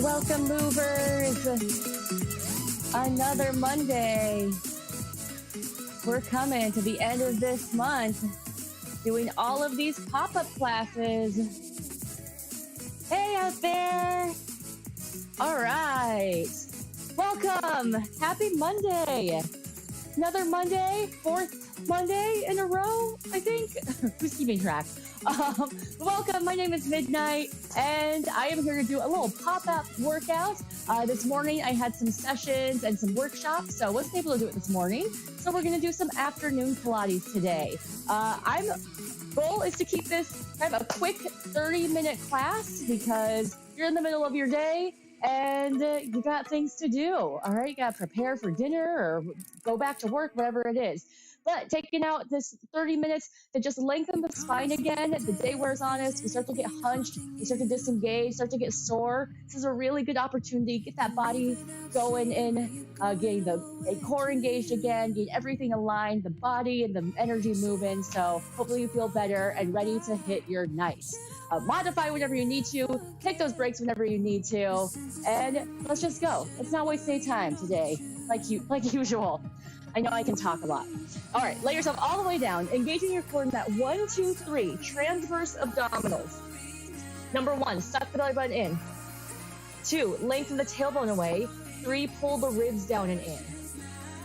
Welcome, movers. Another Monday. We're coming to the end of this month, doing all of these pop-up classes. Hey out there. All right. Welcome. Happy Monday. Another Monday, fourth Monday in a row, I think. Who's keeping track? Welcome, my name is Midnight, and I am here to do a little pop-up workout. This morning I had some sessions and some workshops, so I wasn't able to do it this morning. So we're gonna do some afternoon Pilates today. Goal is to keep this kind of a quick 30-minute class because you're in the middle of your day and you got things to do. All right, you gotta prepare for dinner or go back to work, whatever it is. But taking out this 30 minutes to just lengthen the spine again, the day wears on us, we start to get hunched, we start to disengage, start to get sore. This is a really good opportunity to get that body going in, getting the core engaged again, getting everything aligned, the body and the energy moving. So hopefully you feel better and ready to hit your nights. Modify whenever you need to, take those breaks whenever you need to, and let's just go. Let's not waste any time today, like usual. I know I can talk a lot. All right, lay yourself all the way down, engaging your core in that 1, 2, 3 transverse abdominals. Number 1, suck the belly button in. 2, lengthen the tailbone away. 3, pull the ribs down and in.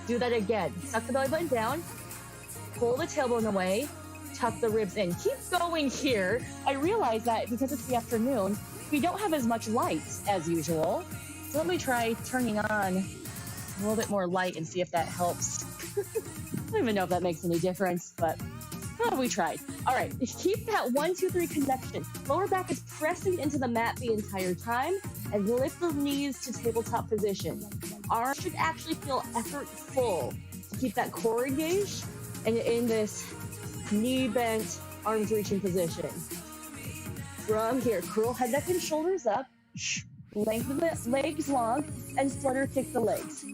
Do that again. Suck the belly button down, pull the tailbone away, tuck the ribs in. Keep going here. I realize that because it's the afternoon, we don't have as much light as usual. So let me try turning on a little bit more light and see if that helps. I don't even know if that makes any difference, but we tried. All right, keep that 1, 2, 3 connection. Lower back is pressing into the mat the entire time, and lift the knees to tabletop position. Arms should actually feel effortful to keep that core engaged and in this knee bent, arms reaching position. From here, curl head, neck, and shoulders up. Lengthen the legs long and flutter kick the legs.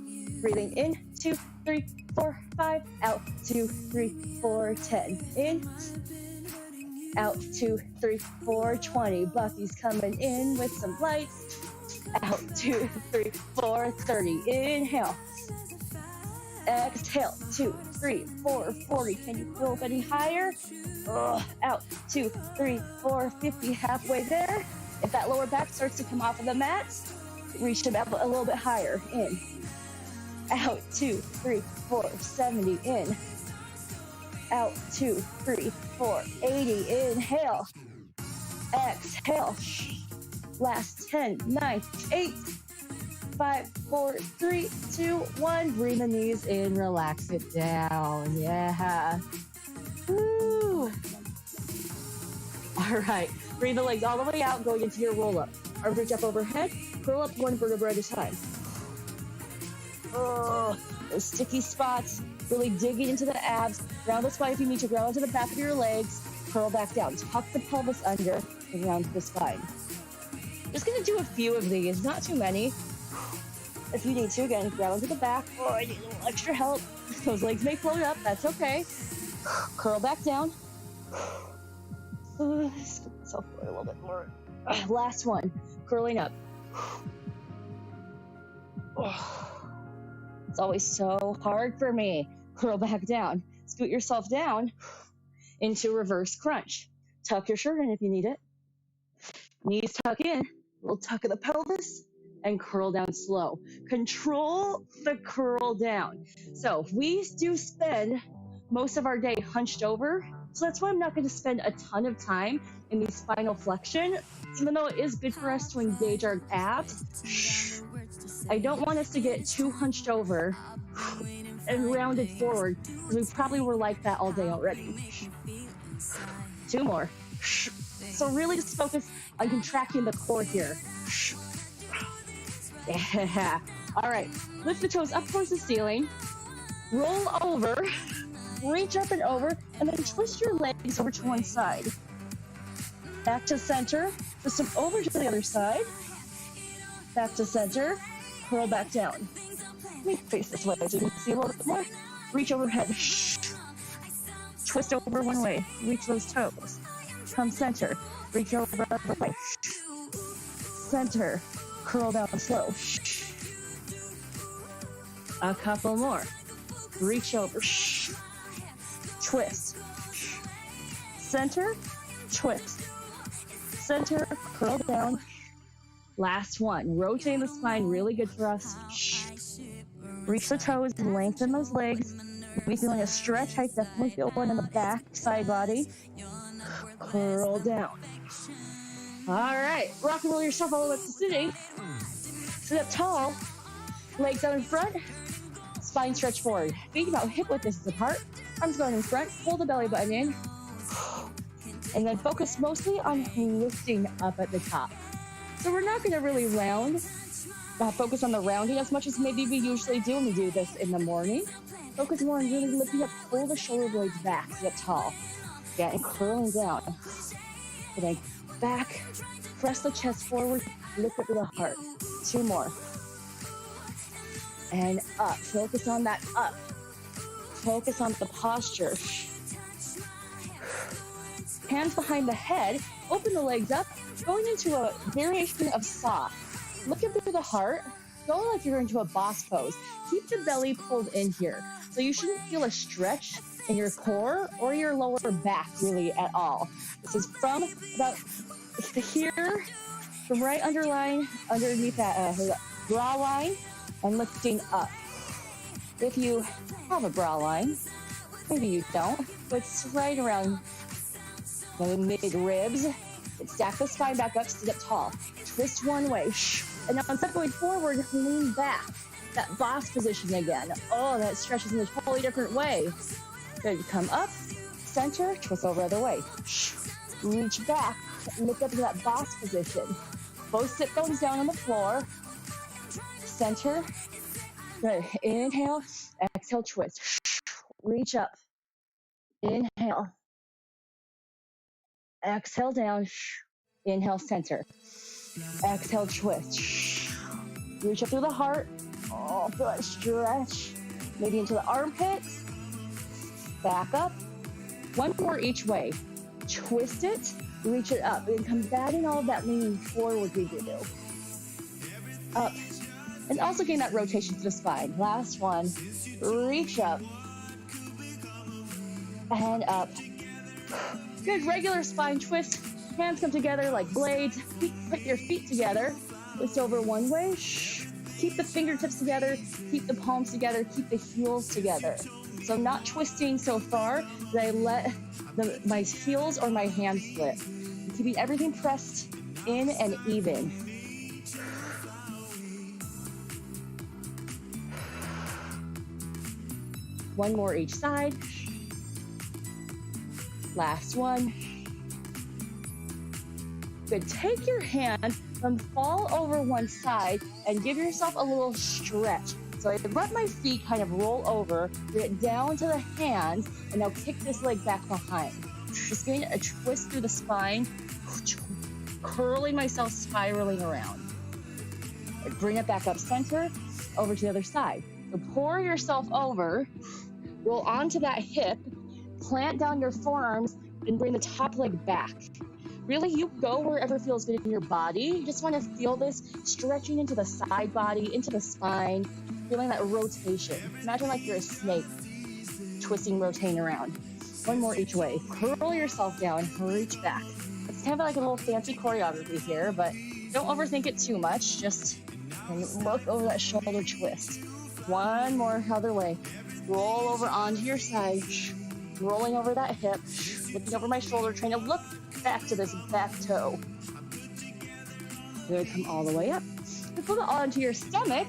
Breathing in, 2, 3, 4, 5, out, 2, 3, 4, 10. In, out, 2, 3, 4, 20. Bucky's coming in with some lights. Out, 2, 3, 4, 30. Inhale. Exhale, 2, 3, 4, 40. Can you go up any higher? Out, 2, 3, 4, 50. Halfway there. If that lower back starts to come off of the mat, reach it up a little bit higher. In. Out, 2, 3, 4, 70. In. Out, 2, 3, 4, 80. Inhale. Exhale. Last 10, 9, 8, 5, 4, 3, 2, 1. Bring the knees in, relax it down. Yeah. Woo. All right. Bring the legs all the way out, going into your roll-up. Arms reach up overhead, curl up 1 vertebra at a time. Those sticky spots, really digging into the abs. Round the spine if you need to, ground into the back of your legs. Curl back down. Tuck the pelvis under and round the spine. Just going to do a few of these, not too many. If you need to, again, ground to the back. I need a little extra help. Those legs may float up, that's okay. Curl back down. Scoop myself forward a little bit more. Last one, curling up. It's always so hard for me. Curl back down. Scoot yourself down into reverse crunch. Tuck your shirt in if you need it. Knees tuck in. Little tuck of the pelvis and curl down slow. Control the curl down. So we do spend most of our day hunched over. So that's why I'm not going to spend a ton of time in the spinal flexion, even though it is good for us to engage our abs. I don't want us to get too hunched over and rounded forward, because we probably were like that all day already. 2 more. So really just focus on contracting the core here. Yeah. All right. Lift the toes up towards the ceiling. Roll over. Reach up and over, and then twist your legs over to one side. Back to center. Twist them over to the other side. Back to center. Curl back down. Let me face this way so you can see a little bit more. Reach overhead. Twist over one way. Reach those toes. Come center. Reach over other way. Center. Curl down slow. A couple more. Reach over. Twist. Center, twist. Center, curl down. Last one. Rotating the spine, really good for us. Reach the toes, lengthen those legs. Maybe feeling a stretch. I definitely feel one in the back side body. Curl down. All right, rock and roll yourself all the way up to sitting. Sit up tall, legs out in front, spine stretch forward. Think about hip width distance apart, arms going in front, pull the belly button in, and then focus mostly on lifting up at the top. So we're not gonna really round, focus on the rounding as much as maybe we usually do when we do this in the morning. Focus more on really lifting up, pull the shoulder blades back, sit up tall. Yeah, and curling down. And then back, press the chest forward, lift up to the heart. 2 more. And up, focus on that up. Focus on the posture. Hands behind the head, open the legs up, going into a variation of soft. Look up through the heart, go like you're into a boss pose. Keep the belly pulled in here. So you shouldn't feel a stretch in your core or your lower back really at all. This is from about here, from right underneath that bra line, and lifting up. If you have a bra line, maybe you don't, but it's right around the mid ribs. Stack the spine back up, sit up tall. Twist one way. And now instead of going forward, lean back. That boss position again. Oh, that stretches in a totally different way. Good, come up, center, twist over other way. Reach back, lift up to that boss position. Both sit bones down on the floor. Center. Good, inhale, exhale, twist. Reach up. Inhale. Exhale down. Inhale, center. Exhale, twist. Reach up through the heart. Oh, feel that stretch. Maybe into the armpits. Back up. One more each way. Twist it, reach it up, and combating all of that leaning forward we do. Up. And also getting that rotation to the spine. Last one. Reach up. And up. Good regular spine twist. Hands come together like blades. Put your feet together. Twist over one way. Keep the fingertips together. Keep the palms together. Keep the heels together. So I'm not twisting so far that I let my heels or my hands slip. I'm keeping everything pressed in and even. One more each side. Last one. Good. Take your hand and fall over one side and give yourself a little stretch. So I let my feet kind of roll over, get down to the hands, and now kick this leg back behind. Just getting a twist through the spine, curling myself, spiraling around. Bring it back up center, over to the other side. So pour yourself over, roll onto that hip, plant down your forearms, and bring the top leg back. Really, you go wherever feels good in your body. You just want to feel this stretching into the side body, into the spine, feeling that rotation. Imagine like you're a snake, twisting, rotating around. One more each way. Curl yourself down, reach back. It's kind of like a little fancy choreography here, but don't overthink it too much. Just look over that shoulder twist. One more other way. Roll over onto your side, rolling over that hip, looking over my shoulder, trying to look back to this back toe. Good, come all the way up. Pull it onto your stomach.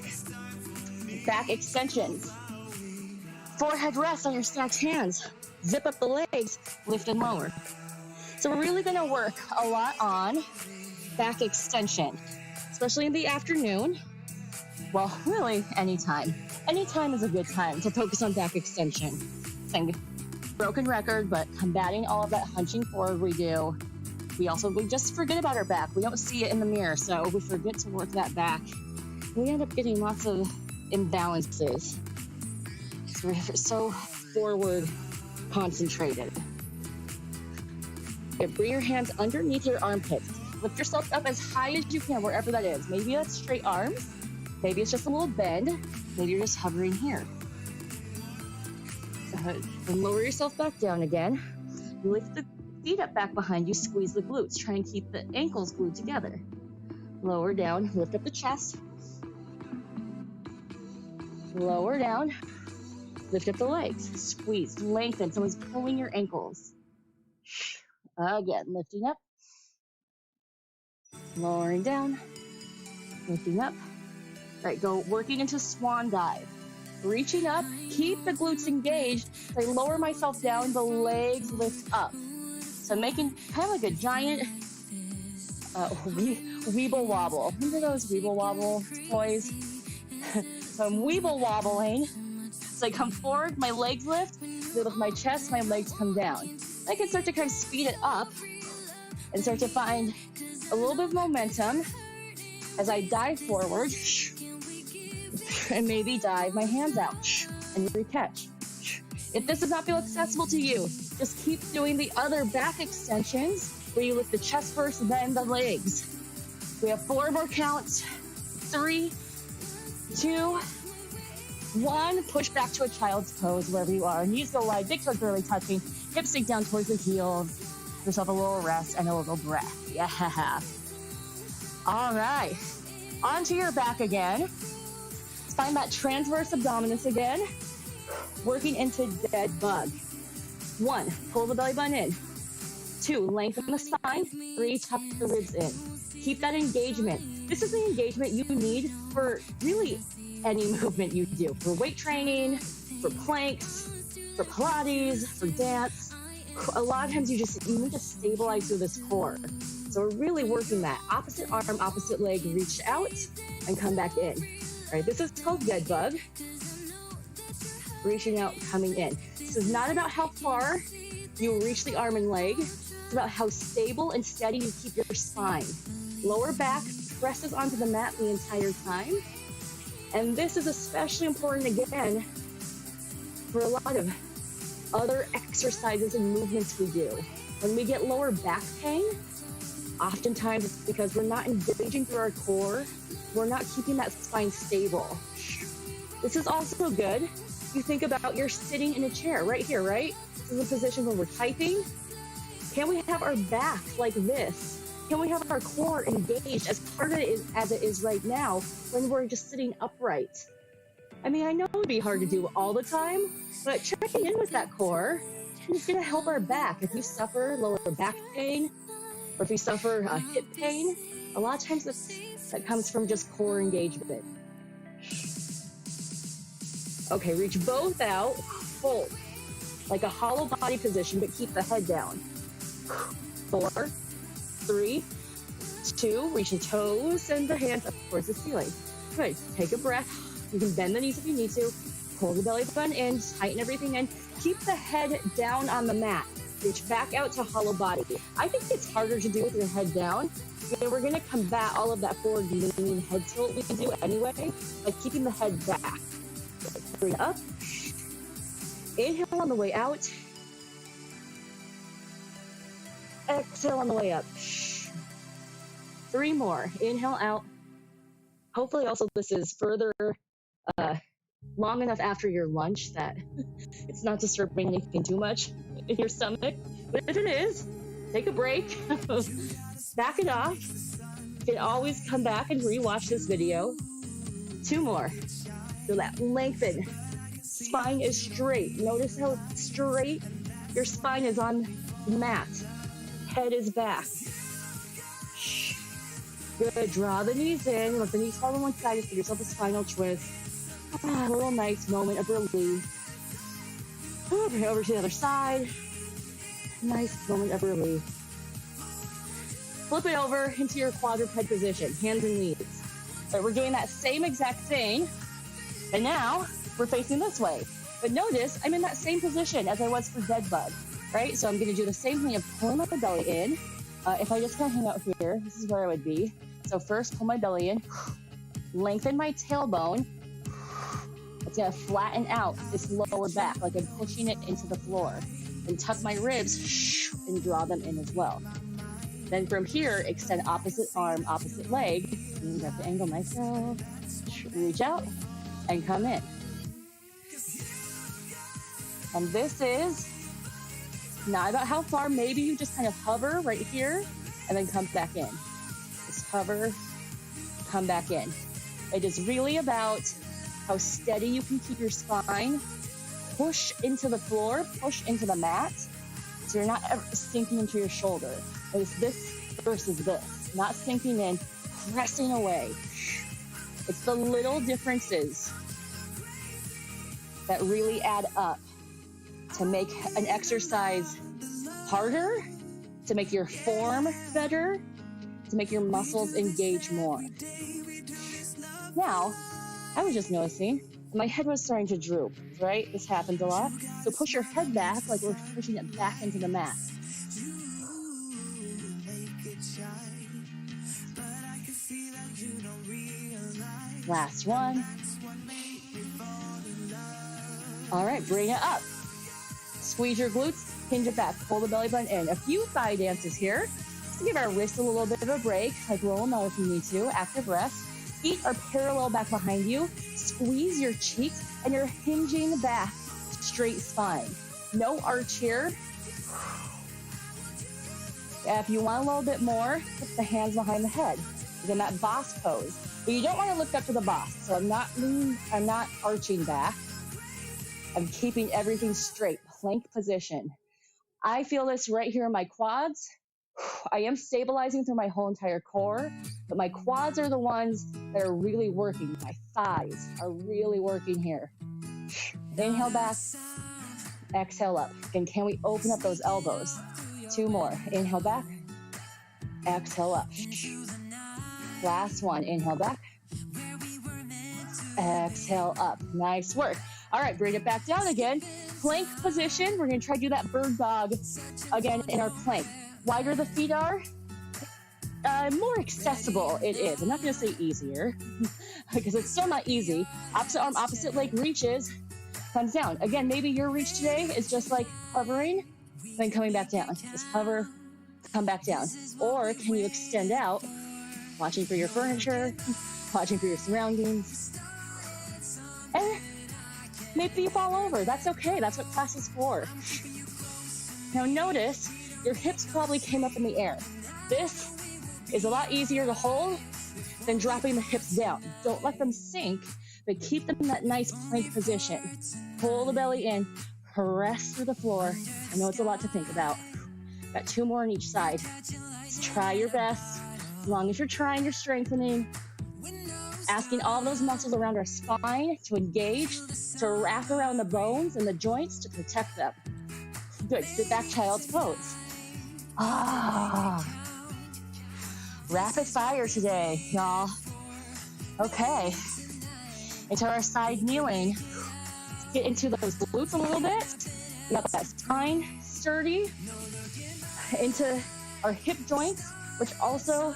Back extensions. Forehead rest on your stacked hands. Zip up the legs, lift and lower. So we're really gonna work a lot on back extension, especially in the afternoon. Well, really, anytime. Anytime is a good time to focus on back extension. Saying broken record, but combating all of that hunching forward we do. We just forget about our back. We don't see it in the mirror, so we forget to work that back. We end up getting lots of imbalances. So we're so forward concentrated. Okay, bring your hands underneath your armpits. Lift yourself up as high as you can, wherever that is. Maybe that's straight arms. Maybe it's just a little bend. Maybe you're just hovering here. And lower yourself back down again. Lift the feet up back behind you. Squeeze the glutes. Try and keep the ankles glued together. Lower down. Lift up the chest. Lower down. Lift up the legs. Squeeze. Lengthen. Someone's pulling your ankles. Again, lifting up. Lowering down. Lifting up. All right, go working into swan dive. Reaching up, keep the glutes engaged. I lower myself down, the legs lift up. So I'm making kind of like a giant weeble wobble. Remember those weeble wobble toys? So I'm weeble wobbling. So I come forward, my legs lift, I lift my chest, my legs come down. I can start to kind of speed it up and start to find a little bit of momentum as I dive forward. And maybe dive my hands out and recatch. If this does not feel accessible to you, just keep doing the other back extensions where you lift the chest first, then the legs. We have 4 more counts. 3, 2, 1. Push back to a child's pose wherever you are. Knees go wide, big toes barely touching. Hips sink down towards the heels. Give yourself a little rest and a little breath. Yeah. All right. Onto your back again. Find that transverse abdominis again. Working into dead bug. 1, pull the belly button in. 2, lengthen the spine. 3, tuck the ribs in. Keep that engagement. This is the engagement you need for really any movement you do. For weight training, for planks, for Pilates, for dance. A lot of times you need to stabilize through this core. So we're really working that. Opposite arm, opposite leg, reach out and come back in. All right, this is called dead bug. Reaching out, coming in. This is not about how far you reach the arm and leg. It's about how stable and steady you keep your spine. Lower back presses onto the mat the entire time. And this is especially important, again, for a lot of other exercises and movements we do. When we get lower back pain, oftentimes it's because we're not engaging through our core. We're not keeping that spine stable. This is also good. You think about you're sitting in a chair right here, right? This is a position where we're typing. Can we have our back like this? Can we have our core engaged as part of it as it is right now when we're just sitting upright? I mean, I know it'd be hard to do all the time, but checking in with that core is going to help our back. If you suffer lower back pain, or if you suffer hip pain, a lot of times that comes from just core engagement. Okay, reach both out, hold, like a hollow body position, but keep the head down. 4, 3, 2, reach the toes and the hands up towards the ceiling. Good, take a breath. You can bend the knees if you need to. Pull the belly button in, tighten everything in. Keep the head down on the mat. Reach back out to hollow body. I think it's harder to do with your head down. And we're gonna combat all of that forward leaning head tilt we do anyway by keeping the head back. Bring up. Inhale on the way out. Exhale on the way up. 3 more. Inhale out. Hopefully also this is further long enough after your lunch that it's not disturbing anything too much in your stomach. But if it is, take a break. Back it off. You can always come back and rewatch this video. 2 more. Feel that lengthen. Spine is straight. Notice how straight your spine is on the mat. Head is back. Good. Draw the knees in. Let the knees fall on one side. Give yourself a spinal twist. A little nice moment of relief. Okay, over to the other side. Nice moment of relief. Flip it over into your quadruped position, hands and knees. Right, we're doing that same exact thing, and now we're facing this way. But notice I'm in that same position as I was for dead bug, right? So I'm going to do the same thing of pulling my belly in. If I just kind of hang out here, this is where I would be. So first, pull my belly in, lengthen my tailbone. It's going to flatten out this lower back, like I'm pushing it into the floor. And tuck my ribs and draw them in as well. Then from here, extend opposite arm, opposite leg. I have to angle myself. Reach out and come in. And this is not about how far. Maybe you just kind of hover right here and then come back in. Just hover, come back in. It is really about how steady you can keep your spine. Push into the floor, push into the mat, so you're not ever sinking into your shoulder. It's this versus this, not sinking in, pressing away. It's the little differences that really add up to make an exercise harder, to make your form better, to make your muscles engage more. Now, I was just noticing my head was starting to droop, right? This happens a lot. So push your head back like we're pushing it back into the mat. Last one. All right, bring it up. Squeeze your glutes, hinge it back, pull the belly button in. A few thigh dances here. Just give our wrists a little bit of a break, like roll them out if you need to. Active rest. Feet are parallel back behind you. Squeeze your cheeks and you're hinging back, straight spine. No arch here. If you want a little bit more, put the hands behind the head. You're in that boss pose. But you don't want to lift up to the boss. So I'm not arching back. I'm keeping everything straight, plank position. I feel this right here in my quads. I am stabilizing through my whole entire core, but my quads are the ones that are really working. My thighs are really working here. Inhale back, exhale up. And can we open up those elbows? 2 more. Inhale back, exhale up. Last one. Inhale back, exhale up. Nice work. All right, bring it back down again. Plank position. We're going to try to do that bird dog again in our plank. Wider the feet are, more accessible it is. I'm not going to say easier because it's still not easy. Opposite arm, opposite leg reaches, comes down. Again, maybe your reach today is just like hovering, then coming back down. Just hover, come back down. Or can you extend out, watching for your furniture, watching for your surroundings, and maybe you fall over. That's okay. That's what class is for. Now notice your hips probably came up in the air. This is a lot easier to hold than dropping the hips down. Don't let them sink, but keep them in that nice plank position. Pull the belly in, press through the floor. I know it's a lot to think about. Got 2 more on each side. Just try your best. As long as you're trying, you're strengthening. Asking all those muscles around our spine to engage, to wrap around the bones and the joints to protect them. Good, sit back, child's pose. Rapid fire today, y'all. Okay, into our side kneeling. Get into those glutes a little bit. We got that spine sturdy. Into our hip joints, which also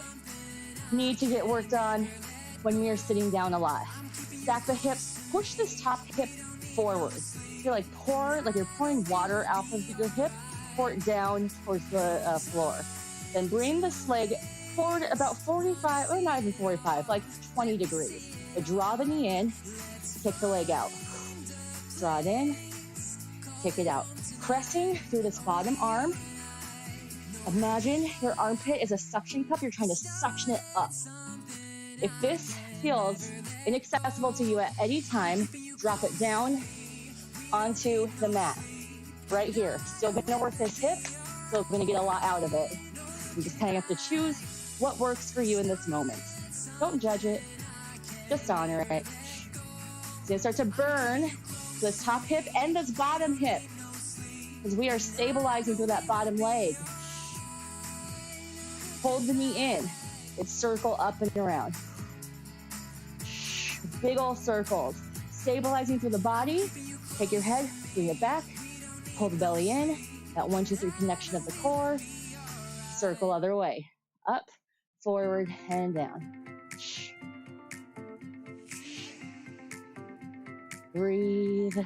need to get worked on when we are sitting down a lot. Stack the hips, push this top hip forward. Feel like you're pouring water out of your hip, pour it down towards the floor. Then bring this leg forward about 45, or not even 45, like 20 degrees. But draw the knee in, kick the leg out. Draw it in, kick it out. Pressing through this bottom arm. Imagine your armpit is a suction cup. You're trying to suction it up. If this feels inaccessible to you at any time, drop it down onto the mat. Right here. Still going to work this hip. Still going to get a lot out of it. You just kind of have to choose what works for you in this moment. Don't judge it. Just honor it. It's going to start to burn this top hip and this bottom hip because we are stabilizing through that bottom leg. Hold the knee in. It's circle up and around. Big old circles. Stabilizing through the body. Take your head, bring it back. Pull the belly in. That 1, 2, 3 connection of the core. Circle other way. Up, forward, and down. Breathe.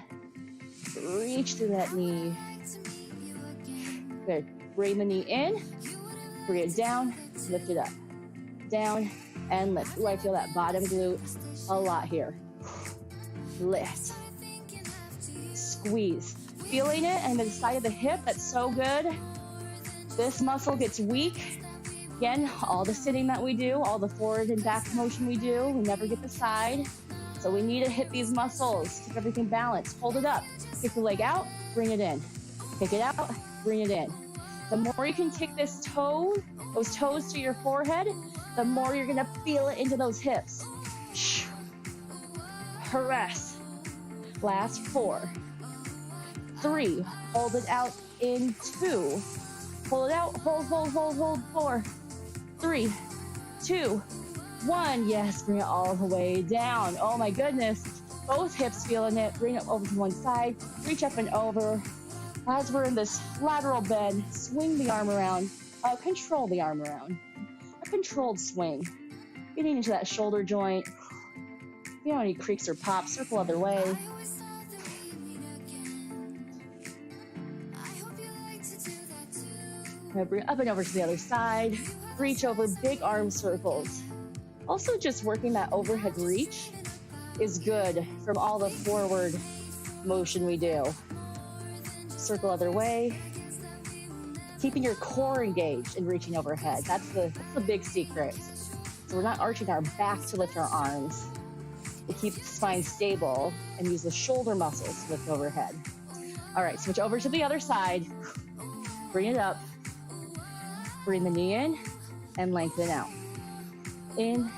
Reach through that knee. Good. Bring the knee in. Bring it down, lift it up. Down and lift. Ooh, I feel that bottom glute a lot here. Lift. Squeeze. Feeling it and the side of the hip, that's so good. This muscle gets weak. Again, all the sitting that we do, all the forward and back motion we do, we never get the side. So we need to hit these muscles, keep everything balanced. Hold it up. Kick the leg out, bring it in. Kick it out, bring it in. The more you can kick this toe, those toes to your forehead, the more you're gonna feel it into those hips. Press. Last 4, 3, hold it out in 2. Pull it out, hold, 4, 3, 2, 1. Yes, bring it all the way down. Oh my goodness. Both hips feeling it. Bring it over to one side. Reach up and over. As we're in this lateral bend, swing the arm around. Control the arm around. A controlled swing. Getting into that shoulder joint. If you don't need creaks or pops, circle other way. Bring it up and over to the other side. Reach over, big arm circles. Also, just working that overhead reach is good from all the forward motion we do. Circle other way. Keeping your core engaged and reaching overhead. That's the big secret. So we're not arching our back to lift our arms. We keep the spine stable and use the shoulder muscles to lift overhead. All right, switch over to the other side. Bring it up. Bring the knee in and lengthen out. In,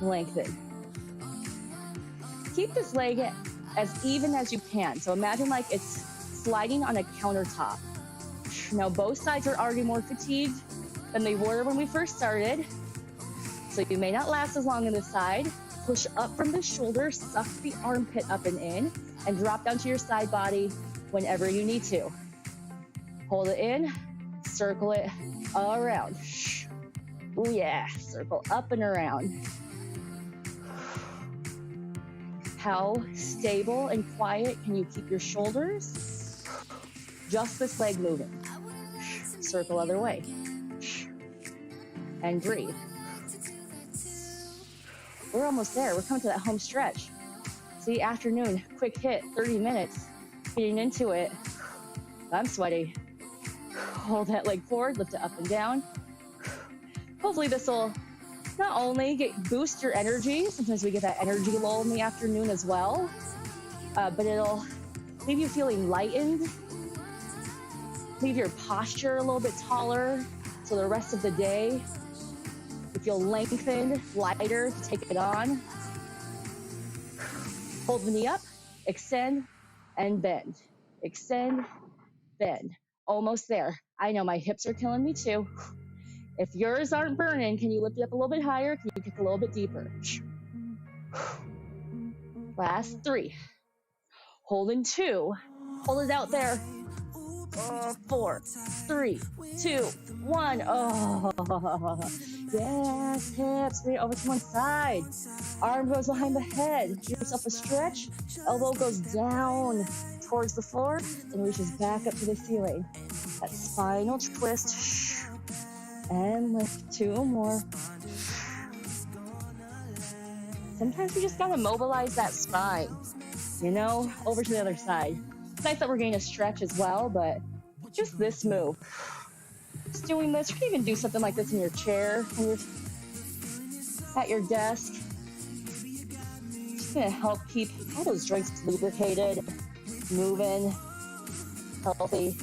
lengthen. Keep this leg as even as you can. So imagine like it's sliding on a countertop. Now both sides are already more fatigued than they were when we first started. So you may not last as long on this side. Push up from the shoulder, suck the armpit up and in, and drop down to your side body whenever you need to. Hold it in, circle it around. Oh yeah, circle up and around. How stable and quiet can you keep your shoulders? Just this leg moving. Circle other way. And breathe. We're almost there. We're coming to that home stretch. See, afternoon, quick hit, 30 minutes, getting into it. I'm sweaty. Hold that leg forward, lift it up and down. Hopefully this will not only boost your energy, sometimes we get that energy lull in the afternoon as well, but it'll leave you feeling lightened, leave your posture a little bit taller, so the rest of the day you feel lengthened, lighter to take it on. Hold the knee up, extend, and bend. Extend, bend. Almost there. I know my hips are killing me too. If yours aren't burning, can you lift it up a little bit higher? Can you kick a little bit deeper? Last 3. Hold in 2. Hold it out there. 4, 3, 2, 1. Oh, yes, hips. Bring it over to one side. Arm goes behind the head. Give yourself a stretch. Elbow goes down towards the floor and reaches back up to the ceiling. That spinal twist. And lift 2 more. Sometimes we just gotta mobilize that spine, you know, over to the other side. It's nice that we're getting a stretch as well, but just this move. Just doing this. You can even do something like this in your chair when you're at your desk. Just gonna help keep all those joints lubricated, moving, healthy.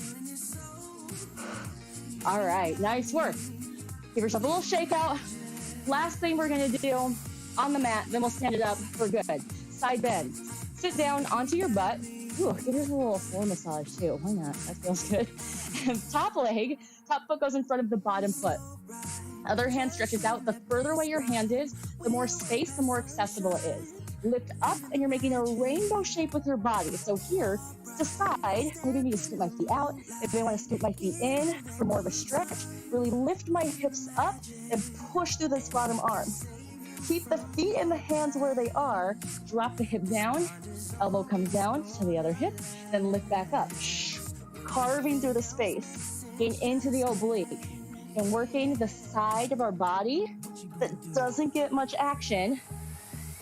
All right, nice work. Give yourself a little shakeout. Last thing we're gonna do on the mat, then we'll stand it up for good. Side bend. Sit down onto your butt. Ooh, give yourself a little floor massage too. Why not? That feels good. Top leg, top foot goes in front of the bottom foot. Other hand stretches out. The further away your hand is, the more space, the more accessible it is. Lift up and you're making a rainbow shape with your body. So here, decide, maybe I need to scoop my feet out. Maybe I want to scoop my feet in for more of a stretch. Really lift my hips up and push through this bottom arm. Keep the feet and the hands where they are. Drop the hip down. Elbow comes down to the other hip. Then lift back up. Carving through the space. Gain into the oblique. and working the side of our body that doesn't get much action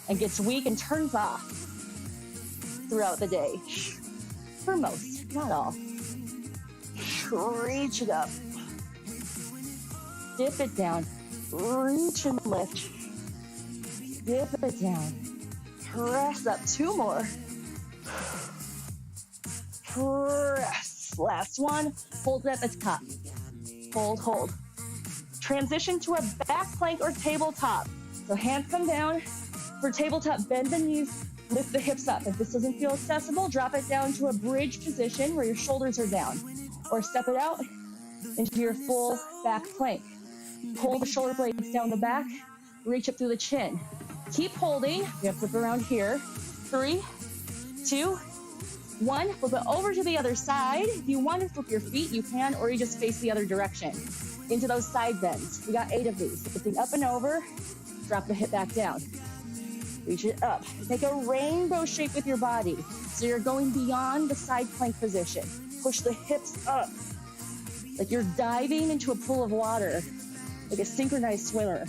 and gets weak and turns off throughout the day. For most, not all. Reach it up. Dip it down. Reach and lift. Dip it down. Press up. 2 more. Press. Last one. Hold it at the top. Hold, hold. Transition to a back plank or tabletop. So hands come down. For tabletop, bend the knees, lift the hips up. If this doesn't feel accessible, drop it down to a bridge position where your shoulders are down. Or step it out into your full back plank. Pull the shoulder blades down the back, reach up through the chin. Keep holding. You're gonna flip around here. 3, 2, 1. Flip it over to the other side. If you want to flip your feet, you can, or you just face the other direction into those side bends. We got 8 of these. Flipping up and over, drop the hip back down. Reach it up. Make a rainbow shape with your body. So you're going beyond the side plank position. Push the hips up. Like you're diving into a pool of water. Like a synchronized swimmer.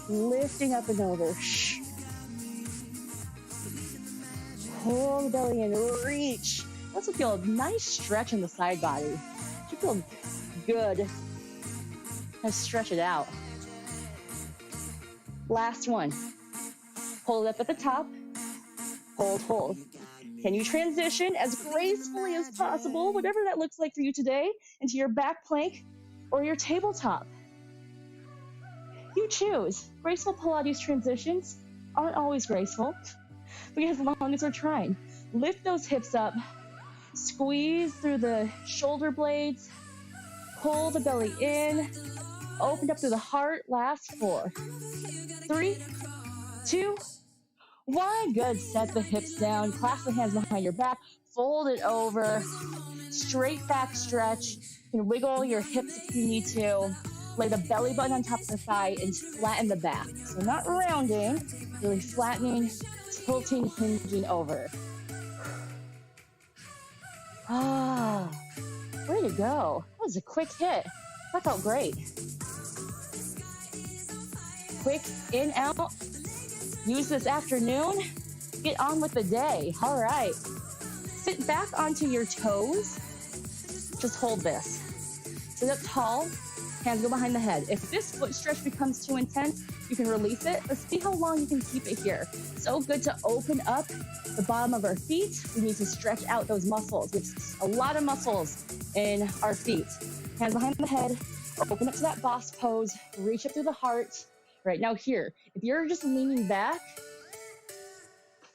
Lifting up and over. Pull the belly in, reach. Also feel a nice stretch in the side body. Should feel good. Let's stretch it out. Last one. Hold it up at the top. Hold, hold. Can you transition as gracefully as possible, whatever that looks like for you today, into your back plank or your tabletop? You choose. Graceful Pilates transitions aren't always graceful, but as long as we're trying. Lift those hips up, squeeze through the shoulder blades, pull the belly in, open up through the heart. Last 4, 3, 2, 1. Good. Set the hips down, clasp the hands behind your back, fold it over, straight back stretch. You can wiggle your hips if you need to. Lay the belly button on top of the thigh and flatten the back. So not rounding, really flattening, tilting, hinging over. Ah, way to go. That was a quick hit. That felt great. Quick in, out. Use this afternoon. Get on with the day. All right. Sit back onto your toes. Just hold this. Sit up tall. Hands go behind the head. If this foot stretch becomes too intense, you can release it. Let's see how long you can keep it here. So good to open up the bottom of our feet. We need to stretch out those muscles. It's a lot of muscles in our feet. Hands behind the head. Open up to that boss pose. Reach up through the heart. Right now here, if you're just leaning back,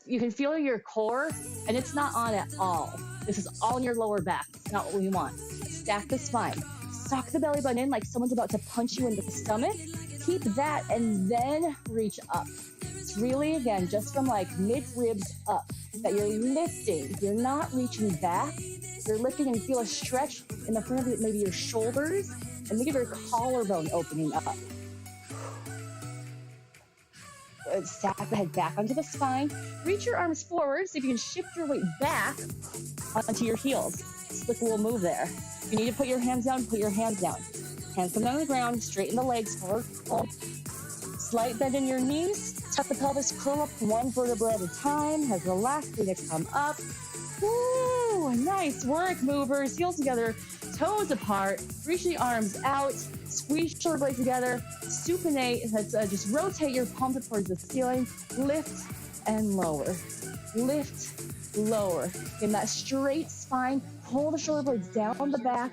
you can feel your core, and it's not on at all. This is all in your lower back. It's not what we want. Stack the spine. Suck the belly button in like someone's about to punch you in the stomach. Keep that and then reach up. It's really, again, just from like mid-ribs up that you're lifting. You're not reaching back. You're lifting and feel a stretch in the front of maybe your shoulders and think of your collarbone opening up. Good. Stack the head back onto the spine. Reach your arms forward so you can shift your weight back onto your heels. Slick little move there. If you need to put your hands down, put your hands down. Hands come down to the ground, straighten the legs forward. Slight bend in your knees. Tuck the pelvis, curl up 1 vertebra at a time. As the last phoenix come up. Woo! Nice work, movers. Heels together, toes apart. Reach the arms out. Squeeze shoulder blades together. Supinate. Let's just rotate your palms towards the ceiling. Lift and lower. Lift, lower. In that straight spine, pull the shoulder blades down the back.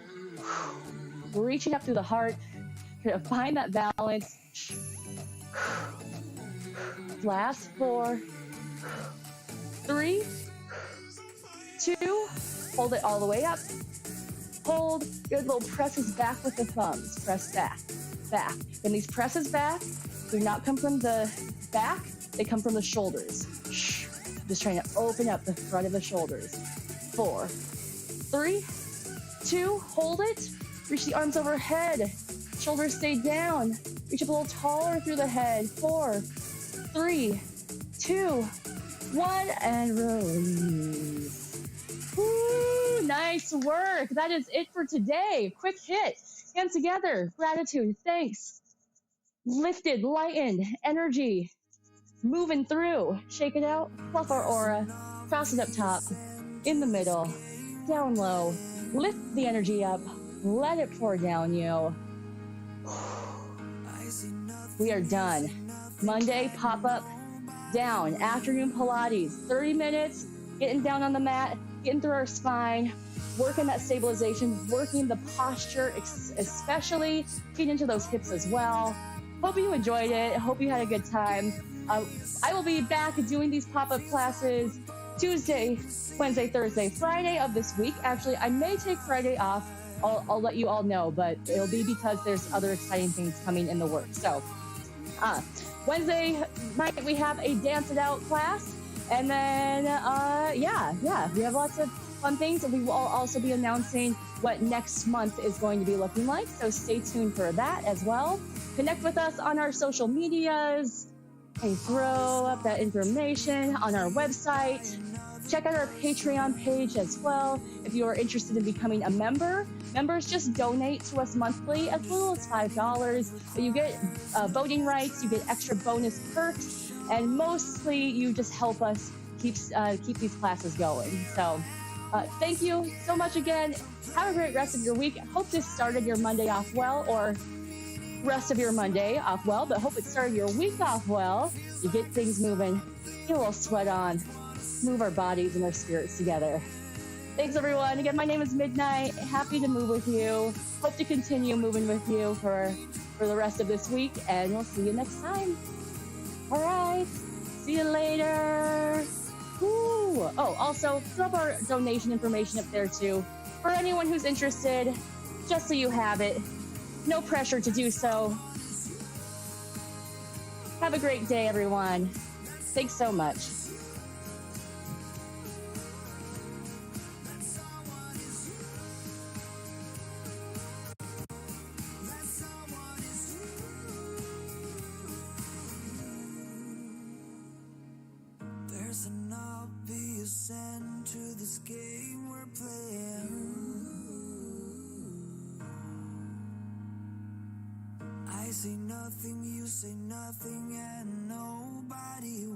Reaching up through the heart. You're gonna find that balance. Last 4, 3, 2. Hold it all the way up. Hold. Good little presses back with the thumbs. Press back, back. And these presses back do not come from the back. They come from the shoulders. Just trying to open up the front of the shoulders. 4, 3, 2. Hold it. Reach the arms overhead. Shoulders stay down. Reach up a little taller through the head. 4, 3, 2, 1, and release. Woo, Nice work. That is it for today. Quick hit. Hands together. Gratitude. Thanks. Lifted, lightened, energy. Moving through. Shake it out. Fluff our aura. Cross it up top. In the middle. Down low. Lift the energy up. Let it pour down you. We are done. Monday, pop-up, down. Afternoon Pilates. 30 minutes. Getting down on the mat. Getting through our spine. Working that stabilization. Working the posture, especially. Getting into those hips as well. Hope you enjoyed it. Hope you had a good time. I will be back doing these pop-up classes Tuesday, Wednesday, Thursday, Friday of this week. Actually, I may take Friday off. I'll let you all know, but it'll be because there's other exciting things coming in the works. So, Wednesday night we have a Dance It Out class, and then we have lots of fun things. We will also be announcing what next month is going to be looking like. So stay tuned for that as well. Connect with us on our social medias. I throw up that information on our website. Check out our Patreon page as well if you are interested in becoming a member. Members just donate to us monthly as little as $5. But you get voting rights, you get extra bonus perks, and mostly you just help us keep these classes going. So thank you so much again. Have a great rest of your week. Hope this started your Monday off well, or rest of your Monday off well, but hope it started your week off well. You get things moving, get a little sweat on, move our bodies and our spirits together. Thanks, everyone. Again, my name is Midnight. Happy to move with you. Hope to continue moving with you for the rest of this week, and we'll see you next time. All right. See you later. Woo. Oh, also, throw up our donation information up there, too, for anyone who's interested, just so you have it. No pressure to do so. Have a great day, everyone. Thanks so much. There's an obvious end to this game we're playing. I say nothing, you say nothing, and nobody